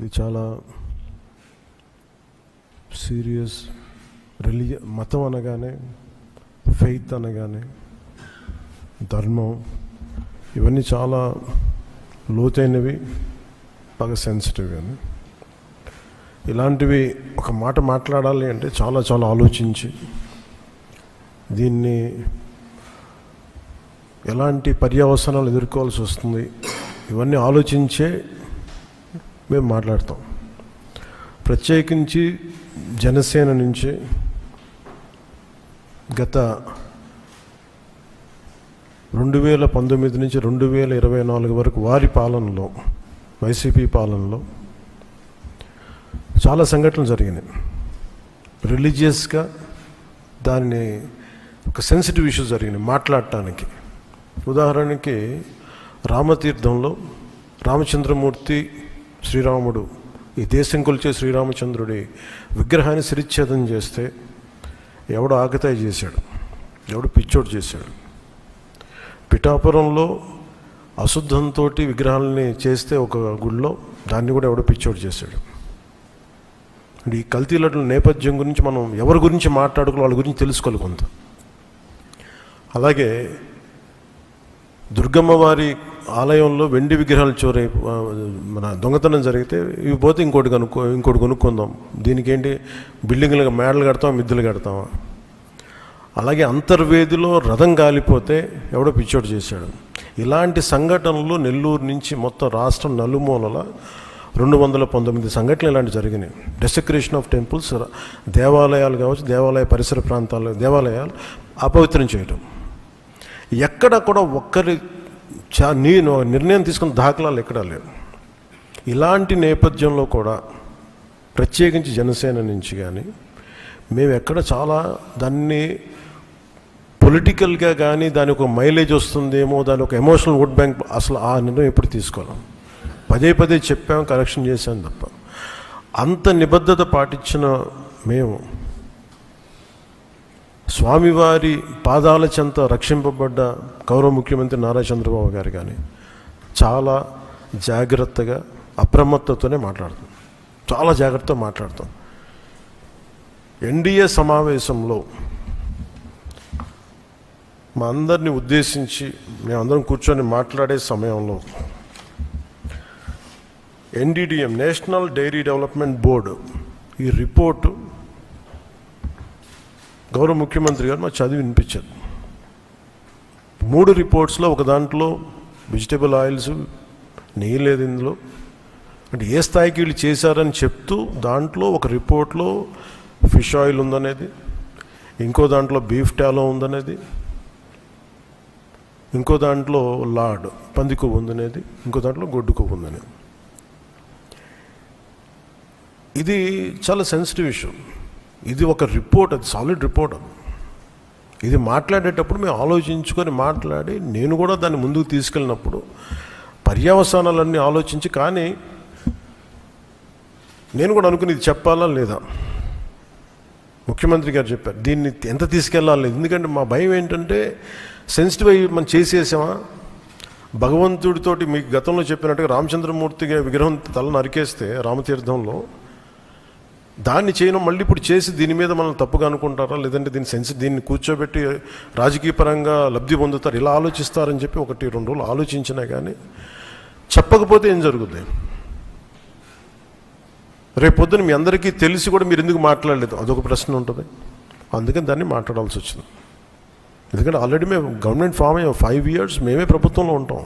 ఇది చాలా సీరియస్. మతం అనగానే, ఫెయిత్ అనగానే, ధర్మం, ఇవన్నీ చాలా లోతైనవి, బాగా సెన్సిటివ్. కానీ ఇలాంటివి ఒక మాట మాట్లాడాలి అంటే చాలా చాలా ఆలోచించి, దీన్ని ఎలాంటి పర్యవసనాలు ఎదుర్కోవాల్సి వస్తుంది ఇవన్నీ ఆలోచించే మేము మాట్లాడతాం. ప్రత్యేకించి జనసేన నుంచి గత 2019 నుంచి 2024 వరకు వారి పాలనలో, వైసీపీ పాలనలో చాలా సంఘటనలు జరిగినాయి. రిలీజియస్గా దాన్ని ఒక సెన్సిటివ్ ఇష్యూ జరిగినాయి మాట్లాడటానికి. ఉదాహరణకి రామతీర్థంలో రామచంద్రమూర్తి, శ్రీరాముడు, ఈ దేశం కొలిచే శ్రీరామచంద్రుడి విగ్రహాన్ని శిరిచ్ఛేదం చేస్తే ఎవడు ఆకతాయి చేశాడు, ఎవడు పిచ్చోడు చేశాడు. పిఠాపురంలో అశుద్ధంతో విగ్రహాలని చేస్తే ఒక గుడిలో, దాన్ని కూడా ఎవడో పిచ్చోడు చేశాడు. ఈ కల్తీల నేపథ్యం గురించి మనం ఎవరి గురించి మాట్లాడుకోవాలి, వాళ్ళ గురించి తెలుసుకోవాలి కొంత. అలాగే దుర్గమ్మ వారి ఆలయంలో వెండి విగ్రహాలు మన దొంగతనం జరిగితే ఇవి పోతే ఇంకోటి కొనుక్కుందాం, దీనికి ఏంటి బిల్డింగ్లు మేడలు కడతాం, మిద్దెలు కడతామా. అలాగే అంతర్వేదిలో రథం కాలిపోతే ఎవడో పిచ్చోడు చేశాడు. ఇలాంటి సంఘటనలు నెల్లూరు నుంచి మొత్తం రాష్ట్రం నలుమూలల 219 సంఘటనలు ఇలాంటి జరిగినాయి. డెసెక్రేషన్ ఆఫ్ టెంపుల్స్, దేవాలయాలు కావచ్చు, దేవాలయ పరిసర ప్రాంతాలు, దేవాలయాలు అపవిత్రం చేయటం. ఎక్కడ కూడా ఒక్కరి నేను నిర్ణయం తీసుకున్న దాఖలాలు ఎక్కడా లేవు. ఇలాంటి నేపథ్యంలో కూడా ప్రత్యేకించి జనసేన నుంచి కానీ మేము ఎక్కడ చాలా దాన్ని పొలిటికల్గా కానీ దానికి ఒక మైలేజ్ వస్తుందేమో, దాని ఒక ఎమోషనల్ ఓట్ బ్యాంక్, అసలు ఆ నిర్ణయం ఎప్పుడు తీసుకోలేం. పదే చెప్పాము, కరెక్షన్ చేశాను తప్ప. అంత నిబద్ధత పాటించిన మేము స్వామివారి పాదాల చెంత రక్షింపబడ్డ గౌరవ ముఖ్యమంత్రి నారా చంద్రబాబు గారు కానీ చాలా జాగ్రత్తగా, అప్రమత్తతోనే మాట్లాడతాం, చాలా జాగ్రత్తగా మాట్లాడతాం. ఎన్డీఏ సమావేశంలో మా అందరినీ ఉద్దేశించి మేమందరం కూర్చొని మాట్లాడే సమయంలో NDDM, national dairy development board, ఈ రిపోర్టు గౌరవ ముఖ్యమంత్రి గారు మాకు చదివి వినిపించారు. 3 రిపోర్ట్స్లో ఒక దాంట్లో వెజిటబుల్ ఆయిల్స్, నెయ్యి లేదు ఇందులో, అంటే ఏ స్థాయికి వీళ్ళు చేశారని చెప్తూ, దాంట్లో ఒక రిపోర్ట్లో ఫిష్ ఆయిల్ ఉందనేది, ఇంకో దాంట్లో బీఫ్ టాలో ఉందనేది, ఇంకో దాంట్లో లాడ్ పంది కొవ్వు ఉందనేది, ఇంకో దాంట్లో గొడ్డు కొవ్వు ఉందనేది. ఇది చాలా సెన్సిటివ్ ఇష్యూ. ఇది ఒక రిపోర్ట్, అది సాలిడ్ రిపోర్ట్. ఇది మాట్లాడేటప్పుడు మేము ఆలోచించుకొని మాట్లాడి, నేను కూడా దాన్ని ముందుకు తీసుకెళ్ళినప్పుడు పర్యవసానాలన్నీ ఆలోచించి, కానీ నేను కూడా అనుకుని ఇది చెప్పాలా లేదా. ముఖ్యమంత్రి గారు చెప్పారు దీన్ని ఎంత తీసుకెళ్ళాలి. ఎందుకంటే మా భయం ఏంటంటే సెన్సిటివ్ అయ్యి మనం చేసేసామా, భగవంతుడితోటి మీకు గతంలో చెప్పినట్టుగా రామచంద్రమూర్తిగా విగ్రహం తల నరికేస్తే రామతీర్థంలో, దాన్ని చేయడం మళ్ళీ ఇప్పుడు చేసి దీని మీద మనం తప్పుగా అనుకుంటారా, లేదంటే దీన్ని కూర్చోబెట్టి రాజకీయ పరంగా లబ్ధి పొందుతారు, ఇలా ఆలోచిస్తారని చెప్పి 1-2 రోజులు ఆలోచించినా కానీ చెప్పకపోతే ఏం జరుగుతుంది. రేపొద్దున మీ అందరికీ తెలిసి కూడా మీరు ఎందుకు మాట్లాడలేదు, అదొక ప్రశ్న ఉంటుంది. అందుకని దాన్ని మాట్లాడాల్సి వచ్చింది. ఎందుకంటే ఆల్రెడీ మేము గవర్నమెంట్ ఫామ్ అయ్యాం, 5 years మేమే ప్రభుత్వంలో ఉంటాం.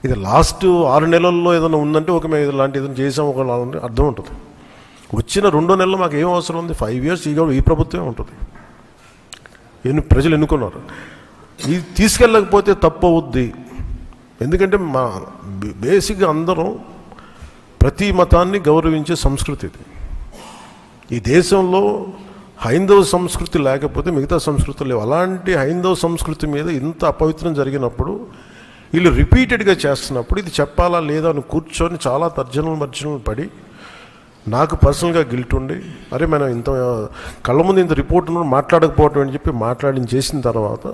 ఇది లాస్ట్ 6 నెలల్లో ఏదైనా ఉందంటే ఒక మేము ఇలాంటి ఏదైనా చేసాం ఒక అర్థం ఉంటుంది. వచ్చిన 2 నెలలు మాకు ఏం అవసరం ఉంది, 5 years ఈ ప్రభుత్వమే ఉంటుంది. ప్రజలు ఎన్నుకున్నారు. ఇది తీసుకెళ్ళకపోతే తప్పు అవుద్ది. ఎందుకంటే మా బేసిక్గా అందరం ప్రతి మతాన్ని గౌరవించే సంస్కృతి ఇది. ఈ దేశంలో హైందవ సంస్కృతి లేకపోతే మిగతా సంస్కృతులు లేవు. అలాంటి హైందవ సంస్కృతి మీద ఇంత అపవిత్రం జరిగినప్పుడు, వీళ్ళు రిపీటెడ్గా చేస్తున్నప్పుడు ఇది చెప్పాలా లేదా అని కూర్చొని చాలా తర్జనలు పడి, నాకు పర్సనల్గా గిల్ట్ ఉండి, అరే మనం ఇంత కళ్ళ ముందు ఇంత రిపోర్ట్ మాట్లాడకపోవటం అని చెప్పి చేసిన తర్వాత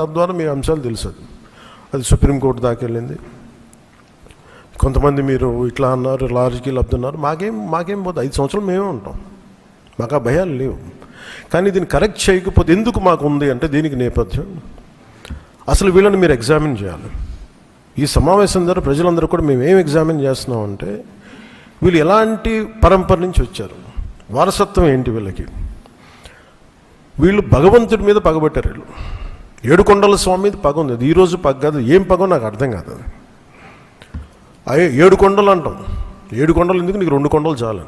తద్వారా మీ అంశాలు తెలుసు. అది సుప్రీంకోర్టు దాకా వెళ్ళింది, కొంతమంది మీరు ఇట్లా అన్నారు, లారీకి లబ్ధున్నారు, మాకేం పోతే 5 సంవత్సరాలు మేమే ఉంటాం, మాకు ఆ భయాలు లేవు. కానీ దీన్ని కరెక్ట్ చేయకపోతే ఎందుకు మాకు ఉంది అంటే దీనికి నేపథ్యం అసలు వీళ్ళని మీరు ఎగ్జామిన్ చేయాలి. ఈ సమావేశం ద్వారా ప్రజలందరూ కూడా మేము ఏం ఎగ్జామిన్ చేస్తున్నామంటే వీళ్ళు ఎలాంటి పరంపర నుంచి వచ్చారు, వారసత్వం ఏంటి వీళ్ళకి. వీళ్ళు భగవంతుడి మీద పగబట్టారు. వీళ్ళు ఏడుకొండల స్వామి మీద పగ ఉంది. అది ఈరోజు పగ కాదు, ఏం పగో నాకు అర్థం కాదు. అది 7 కొండలు అంటాం. 7 కొండలు ఎందుకు, నీకు 2 కొండలు చాలు.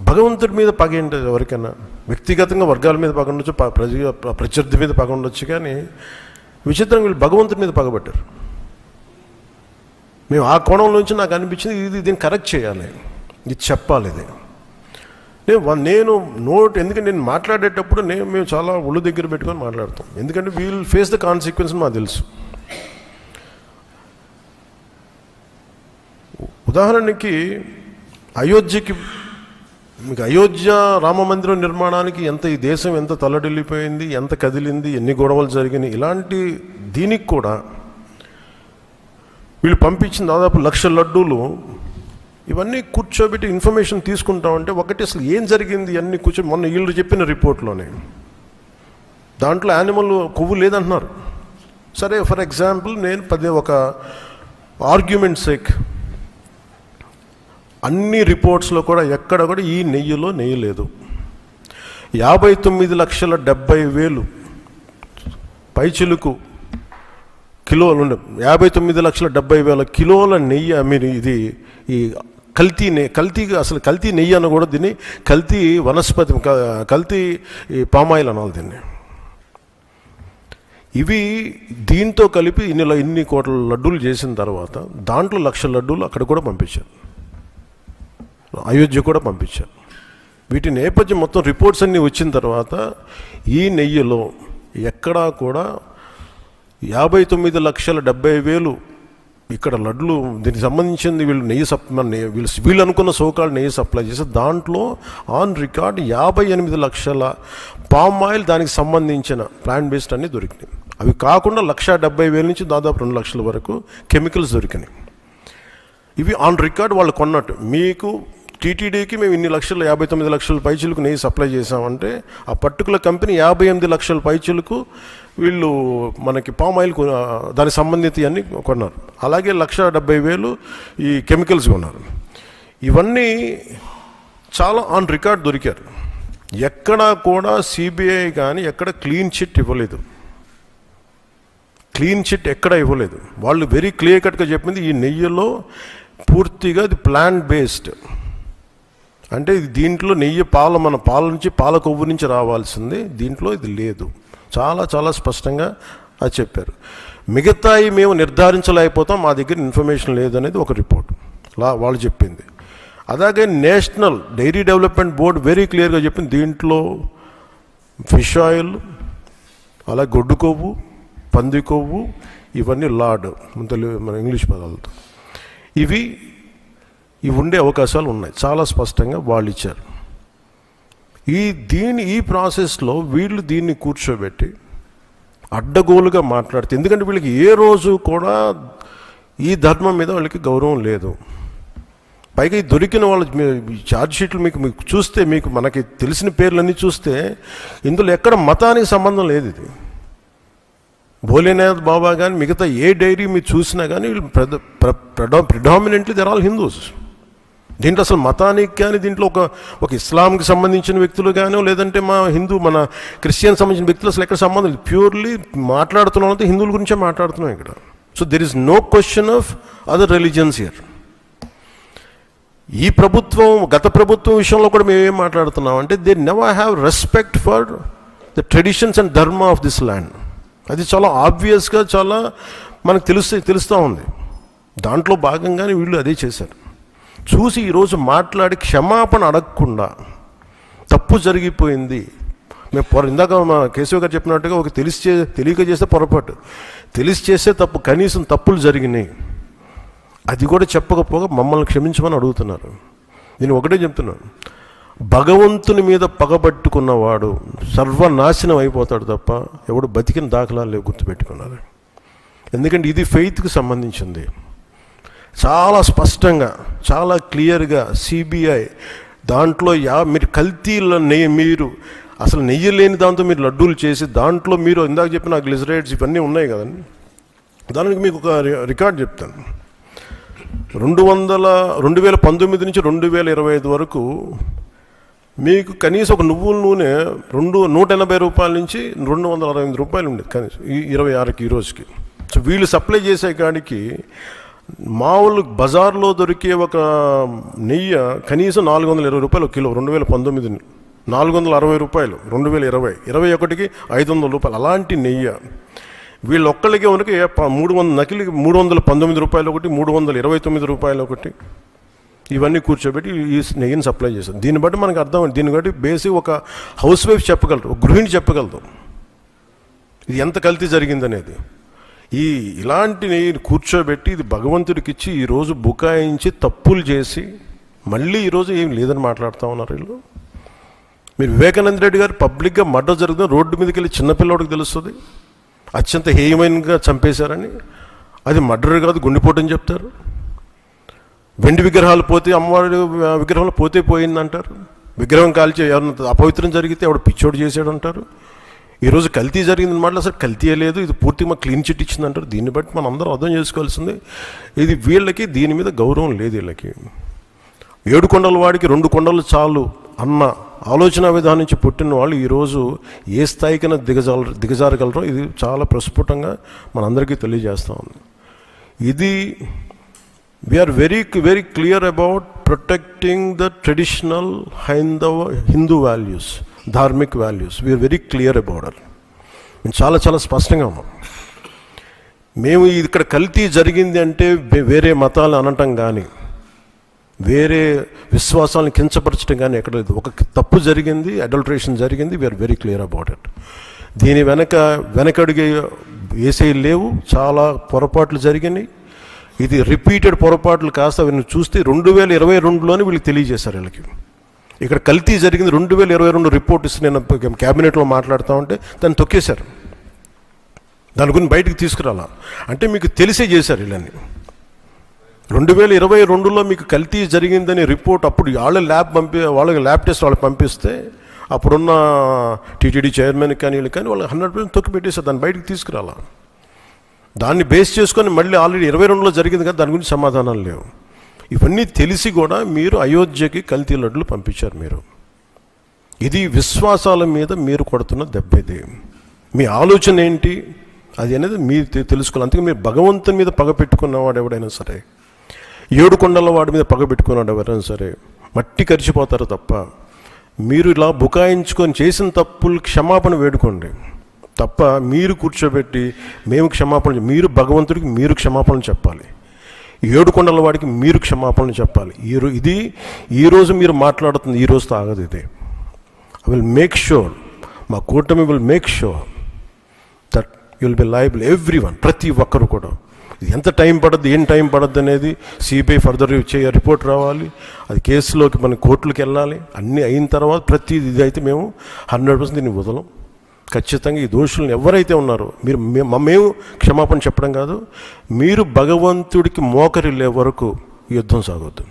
భగవంతుడి మీద పగ ఏంటి ఎవరికైనా? వ్యక్తిగతంగా వర్గాల మీద పగ ఉండొచ్చు, ప్రత్యర్థి మీద పగ ఉండొచ్చు, కానీ విచిత్రంగా వీళ్ళు భగవంతుడి మీద పగబట్టారు. మేము ఆ కోణం నుంచి నాకు అనిపించింది దీన్ని కరెక్ట్ చేయాలి, ఇది చెప్పాలి. ఇది నేను ఎందుకంటే నేను మాట్లాడేటప్పుడు మేము చాలా ఒళ్ళు దగ్గర పెట్టుకొని మాట్లాడతాం. ఎందుకంటే వీల్ ఫేస్ ద కాన్సిక్వెన్స్ మాకు తెలుసు. ఉదాహరణకి మీకు అయోధ్య రామ మందిరం నిర్మాణానికి ఈ దేశం ఎంత తల్లడిల్లిపోయింది, ఎంత కదిలింది, ఎన్ని గొడవలు జరిగినాయి. ఇలాంటి దీనికి కూడా వీళ్ళు పంపించిన దాదాపు 1,00,000 లడ్డూలు ఇవన్నీ కూర్చోబెట్టి ఇన్ఫర్మేషన్ తీసుకుంటామంటే ఒకటి అసలు ఏం జరిగింది అన్నీ మొన్న వీళ్ళు చెప్పిన రిపోర్ట్లోనే దాంట్లో యానిమల్ కొవ్వు లేదంటున్నారు. సరే, ఫర్ ఎగ్జాంపుల్ నేను ఒక ఆర్గ్యుమెంట్ సేక్ అన్ని రిపోర్ట్స్లో కూడా ఎక్కడ కూడా ఈ నెయ్యిలో నెయ్యి లేదు. 59,70,000 పైచిలుకు కిలోలు 59,70,000 కిలోల నెయ్యి మీరు ఇది ఈ అసలు కల్తీ నెయ్యి అని కూడా దీన్ని కల్తీ వనస్పతి, కల్తీ పామాయిల్ అనాలి దీన్ని. ఇవి దీంతో కలిపి ఇన్ని కోట్ల లడ్డూలు చేసిన తర్వాత దాంట్లో 1,00,000 లడ్డూలు అక్కడ కూడా పంపించారు, అయోధ్య కూడా పంపించారు. వీటి నేపథ్యం మొత్తం రిపోర్ట్స్ అన్నీ వచ్చిన తర్వాత ఈ నెయ్యిలో ఎక్కడా కూడా 59,70,000 ఇక్కడ లడ్లు దీనికి సంబంధించింది వీళ్ళు అనుకున్న సోకాళ్ళు నెయ్యి సప్లై చేసి దాంట్లో ఆన్ రికార్డ్ 58 లక్షల పామ్ ఆయిల్ దానికి సంబంధించిన ప్లాంట్ బేస్డ్ అన్నీ దొరికినాయి. అవి కాకుండా 1,70,000 నుంచి దాదాపు 2 లక్షల వరకు కెమికల్స్ దొరికినాయి. ఇవి ఆన్ రికార్డ్ వాళ్ళు కొన్నట్టు. మీకు టీటీడీకి మేము ఇన్ని లక్షలు 59 లక్షల పైచీలకు నెయ్యి సప్లై చేసామంటే ఆ పర్టికులర్ కంపెనీ 58 లక్షల పైచీలకు వీళ్ళు మనకి పామ్ ఆయిల్ దానికి సంబంధిత అన్నీ కొన్నారు. అలాగే 1,70,000 ఈ కెమికల్స్ కొన్నారు. ఇవన్నీ చాలా ఆన్ రికార్డ్ దొరికారు. ఎక్కడా కూడా సిబిఐ కానీ ఎక్కడ క్లీన్ చిట్ ఇవ్వలేదు. క్లీన్ చిట్ ఎక్కడ ఇవ్వలేదు. వాళ్ళు వెరీ క్లియర్ కట్గా చెప్పింది ఈ నెయ్యిలో పూర్తిగా ఇది ప్లాంట్ బేస్డ్, అంటే ఇది దీంట్లో నెయ్యి మన పాల నుంచి పాల కొవ్వు నుంచి రావాల్సింది, దీంట్లో ఇది లేదు. చాలా చాలా స్పష్టంగా అది చెప్పారు. మిగతాయి మేము నిర్ధారించలేకపోతాం, మా దగ్గర ఇన్ఫర్మేషన్ లేదనేది ఒక రిపోర్ట్ వాళ్ళు చెప్పింది. అలాగే national dairy development board very క్లియర్గా చెప్పింది దీంట్లో ఫిష్ ఆయిల్, అలాగే గొడ్డు కొవ్వు, పంది కొవ్వు, ఇవన్నీ లార్డ్ మన ఇంగ్లీష్ పదాలతో ఇవి ఉండే అవకాశాలు ఉన్నాయి. చాలా స్పష్టంగా వాళ్ళు ఇచ్చారు. ఈ ప్రాసెస్లో వీళ్ళు దీన్ని కూర్చోబెట్టి అడ్డగోలుగా మాట్లాడితే, ఎందుకంటే వీళ్ళకి ఏ రోజు కూడా ఈ ధర్మం మీద వాళ్ళకి గౌరవం లేదు. పైగా ఈ దొరికిన వాళ్ళ ఛార్జ్ షీట్లు మీకు చూస్తే మనకి తెలిసిన పేర్లన్నీ చూస్తే ఇందులో ఎక్కడ మతానికి సంబంధం లేదు. ఇది భోలేనాథ్ బాబా కానీ మిగతా ఏ డైరీ మీరు చూసినా కానీ వీళ్ళు ప్రిడామినెంట్లీ దర్ ఆల్ హిందూస్. దీంట్లో అసలు మతానికి కానీ దీంట్లో ఒక ఇస్లాంకి సంబంధించిన వ్యక్తులు కానీ లేదంటే మన క్రిస్టియన్ సంబంధించిన వ్యక్తులు అసలు ఎక్కడ సంబంధం లేదు. ప్యూర్లీ మాట్లాడుతున్నాం అంటే హిందువుల గురించే మాట్లాడుతున్నాం ఇక్కడ. So there is no question of other religions here. ఈ ప్రభుత్వం గత ప్రభుత్వం విషయంలో కూడా మేము ఏం మాట్లాడుతున్నాం అంటే they never have respect for the traditions and ధర్మ ఆఫ్ దిస్ ల్యాండ్. అది చాలా ఆబ్వియస్గా చాలా మనకు తెలుస్తూ ఉంది. దాంట్లో భాగంగానే వీళ్ళు అదే చేశారు. చూసి ఈరోజు మాట్లాడి క్షమాపణ అడగకుండా తప్పు జరిగిపోయింది. ఇందాక మా కేశవ్ గారు చెప్పినట్టుగా ఒక తెలియక చేస్తే పొరపాటు, తెలిసి చేస్తే తప్పు, కనీసం తప్పులు జరిగినాయి అది కూడా చెప్పకపోగా మమ్మల్ని క్షమించమని అడుగుతున్నారు. నేను ఒకటే చెప్తున్నాను, భగవంతుని మీద పగబట్టుకున్నవాడు సర్వనాశనం అయిపోతాడు తప్ప ఎవడు బతికిన దాఖలాలు లేవు. గుర్తుపెట్టుకున్నారు. ఎందుకంటే ఇది ఫెయిత్కి సంబంధించింది. చాలా స్పష్టంగా, చాలా క్లియర్గా సిబిఐ దాంట్లో మీరు కల్తీల నెయ్యి, మీరు అసలు నెయ్యి లేని దాంతో మీరు లడ్డూలు చేసి దాంట్లో మీరు ఇందాక చెప్పిన గ్లిజరైడ్స్ ఇవన్నీ ఉన్నాయి కదండి. దానికి మీకు ఒక రికార్డ్ చెప్తాను. 2019 నుంచి 2025 వరకు మీకు కనీసం ఒక నువ్వుల నూనె 180 రూపాయల నుంచి 268 రూపాయలు ఉండేది కనీసం 26కి ఈ రోజుకి. సో వీళ్ళు సప్లై చేసే కాడికి మామూలు బజార్లో దొరికే ఒక నెయ్యి కనీసం 420 రూపాయలు ఒక కిలో. 2019 460 రూపాయలు, 2020 21కి 500 రూపాయలు. అలాంటి నెయ్యి వీళ్ళు ఒక్కళ్ళకే మనకి 319 రూపాయలు ఒకటి, 329 రూపాయలు ఒకటి, ఇవన్నీ కూర్చోబెట్టి ఈ నెయ్యిని సప్లై చేస్తారు. దీన్ని బట్టి మనకు అర్థం, దీన్ని బట్టి బేసిక్ ఒక హౌస్ వైఫ్ చెప్పగలరు, ఒక గృహిణి చెప్పగలదు ఇది ఎంత కల్తీ జరిగిందనేది. ఇలాంటి నెయ్యిని కూర్చోబెట్టి ఇది భగవంతుడికి ఇచ్చి ఈరోజు బుకాయించి తప్పులు చేసి మళ్ళీ ఈరోజు ఏం లేదని మాట్లాడుతూ ఉన్నారు వీళ్ళు. మీరు వివేకానంద రెడ్డి గారు పబ్లిక్గా మర్డర్ జరుగుతుంది, రోడ్డు మీదకి వెళ్ళి చిన్నపిల్లవాడికి తెలుస్తుంది అత్యంత హేయమైనగా చంపేశారని. అది మర్డర్ కాదు, గుండెపోటు అని చెప్తారు. వెండి విగ్రహాలు పోతే, అమ్మవారి విగ్రహాలు పోతే పోయిందంటారు. విగ్రహం కాల్చి ఎవరన్నా అపవిత్రం జరిగితే ఎవడు పిచ్చోడు చేసాడు అంటారు. ఈరోజు కల్తీ జరిగిందని మాటలు అసలు కల్తీ లేదు, ఇది పూర్తిగా మాకు క్లీన్ చిట్ ఇచ్చిందంటారు. దీన్ని బట్టి మనం అందరం అర్థం చేసుకోవాల్సింది ఇది వీళ్ళకి దీని మీద గౌరవం లేదు. వీళ్ళకి 7 కొండల వాడికి 2 కొండలు చాలు అన్న ఆలోచన విధానం నుంచి పుట్టిన వాళ్ళు ఈరోజు ఏ స్థాయికైనా దిగజారగలరో ఇది చాలా ప్రస్ఫుటంగా మనందరికీ తెలియజేస్తూ ఉంది. ఇది we're very very clear about protecting the traditional Hindu values, dharmik values. We're very clear about it. మేము చాలా చాలా స్పష్టంగా ఉన్నాం. మేము ఇక్కడ కల్తీ జరిగింది అంటే వేరే మతాలు అనటం కానీ వేరే విశ్వాసాలను కించపరచడం కానీ ఎక్కడ లేదు. ఒక తప్పు జరిగింది, అడల్ట్రేషన్ జరిగింది. We're very clear about it. దీని వెనకడిగే వేసే లేవు. చాలా పొరపాట్లు జరిగినాయి. ఇది రిపీటెడ్ పొరపాట్లు కాస్త వీళ్ళని చూస్తే 2022లోనే వీళ్ళు తెలియజేశారు. వీళ్ళకి ఇక్కడ కల్తీ జరిగింది 2022 రిపోర్ట్ ఇస్తే నేను క్యాబినెట్లో మాట్లాడుతూ ఉంటే దాన్ని తొక్కేశారు. దాని గురించి బయటకు తీసుకురాలా అంటే మీకు తెలిసే చేశారు. వీళ్ళని 2022లో మీకు కల్తీ జరిగిందని రిపోర్ట్ అప్పుడు వాళ్ళకి ల్యాబ్ టెస్ట్ వాళ్ళకి పంపిస్తే అప్పుడున్న టీటీడీ చైర్మన్ కానీ వీళ్ళు కానీ వాళ్ళు 100% తొక్కి పెట్టేశారు. దాన్ని బయటకు తీసుకురాలా. దాన్ని బేస్ చేసుకొని మళ్ళీ ఆల్రెడీ 22లో జరిగింది కదా, దాని గురించి సమాధానాలు లేవు. ఇవన్నీ తెలిసి కూడా మీరు అయోధ్యకి కల్తీ లడ్లు పంపించారు. మీరు ఇది విశ్వాసాల మీద మీరు కొడుతున్న దెబ్బ. ఇది మీ ఆలోచన ఏంటి అది అనేది మీరు తెలుసుకోవాలి. అందుకే మీరు భగవంతుని మీద పగ పెట్టుకున్నవాడు ఎవడైనా సరే, 7 కొండల వాడి మీద పగ పెట్టుకున్నాడు ఎవరైనా సరే మట్టి కరిచిపోతారు తప్ప. మీరు ఇలా బుకాయించుకొని చేసిన తప్పులు క్షమాపణ వేడుకోండి తప్ప మీరు కూర్చోబెట్టి మేము క్షమాపణ, మీరు భగవంతుడికి మీరు క్షమాపణ చెప్పాలి. 7 కొండల వాడికి మీరు క్షమాపణ చెప్పాలి. ఇది ఈరోజు మీరు మాట్లాడుతుంది ఈ రోజుతో ఆగదు. ఇది ఐ విల్ మేక్ షూర్, మా కూటమి will make sure that you will be liable everyone, ప్రతి ఒక్కరు కూడా. ఎంత టైం పడుద్ది, ఏం టైం పడుద్ది అనేది సిబిఐ ఫర్దర్ రిపోర్ట్ రావాలి. అది కేసులోకి మన కోర్టులకు వెళ్ళాలి. అన్నీ అయిన తర్వాత ప్రతి ఇది అయితే మేము 100% దీన్ని వదలం. ఖచ్చితంగా ఈ దోషులను ఎవరైతే ఉన్నారో మేము క్షమాపణ చెప్పడం కాదు, మీరు భగవంతుడికి మోకరిల్లే వరకు యుద్ధం సాగొద్దు.